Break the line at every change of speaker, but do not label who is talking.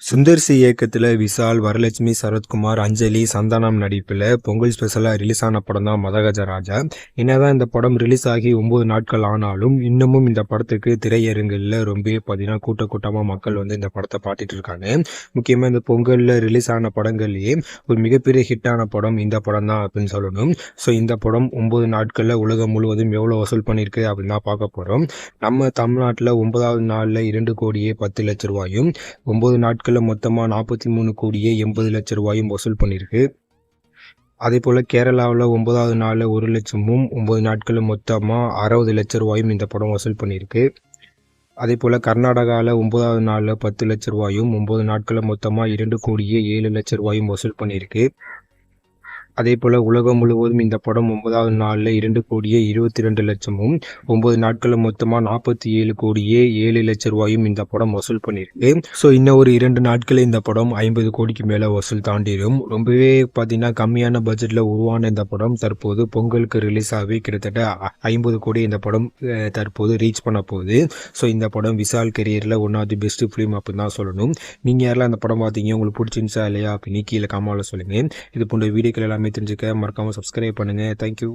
Sundar C இயக்கத்தில் விஷால், வரலட்சுமி, சரத்குமார், அஞ்சலி, சந்தானம் நடிப்பில் பொங்கல் ஸ்பெஷலாக ரிலீஸ் ஆன படம் தான் மதகஜராஜா. என்னதான் இந்த படம் ரிலீஸ் ஆகி 9 நாட்கள் ஆனாலும் இன்னமும் இந்த படத்துக்கு திரையரங்குகளில் ரொம்பவே பார்த்தீங்கன்னா கூட்டமாக மக்கள் வந்து இந்த படத்தை பார்த்துட்டு இருக்காங்க. முக்கியமாக இந்த பொங்கலில் ரிலீஸ் ஆன படங்கள்லேயே ஒரு மிகப்பெரிய ஹிட்டான படம் இந்த படம் தான் அப்படின்னு சொல்லணும். ஸோ இந்த படம் 9 நாட்களில் உலகம் முழுவதும் எவ்வளோ வசூல் பண்ணியிருக்கு அப்படின்னு தான் பார்க்க போகிறோம். நம்ம தமிழ்நாட்டில் 9வது நாளில் 2,10,00,000 ரூபாயும், 9 நாட்கள் மொத்தமாக 43 கோடியே 80 லட்சம் ரூபாயும் வசூல் பண்ணியிருக்கு. அதே போல் கேரளாவில் 9வது நாளில் 1 லட்சமும், 9 நாட்கள் மொத்தமாக 60 லட்சம் ரூபாயும் இந்த படம் வசூல் பண்ணியிருக்கு. அதே போல் கர்நாடகாவில் 9வது நாளில் 10 லட்சம் ரூபாயும், 9 நாட்களில் மொத்தமாக 2 கோடியே 7 லட்சம் ரூபாயும் வசூல் பண்ணியிருக்கு. அதே போல் உலகம் முழுவதும் இந்த படம் 9வது நாளில் 2 கோடியே 22 லட்சமும், 9 நாட்களில் மொத்தமாக 47 கோடியே 7 லட்சம் ரூபாயும் இந்த படம் வசூல் பண்ணியிருக்கு. ஸோ இன்னும் ஒரு 2 நாட்களில் இந்த படம் 50 கோடிக்கு மேலே வசூல் தாண்டிடும். ரொம்பவே பார்த்தீங்கன்னா கம்மியான பட்ஜெட்டில் உருவான இந்த படம் தற்போது பொங்கலுக்கு ரிலீஸ் ஆகி கிட்டத்தட்ட 50 கோடி இந்த படம் தற்போது ரீச் பண்ண போகுது. ஸோ இந்த படம் விஷால் கெரியரில் one of the best film அப்படின்னு தான் சொல்லணும். நீங்கள் யாரெல்லாம் அந்த படம் பார்த்தீங்க, உங்களுக்கு பிடிச்சிருந்துச்சா இல்லையா அப்படின்னு கீழே கமெண்ட்ல சொல்லுங்கள். இது போன்ற வீடியோக்கள் எல்லாமே தெரிஞ்சுக்க மறக்காமல் சப்ஸ்கிரைப் பண்ணுங்கள். தேங்க்யூ.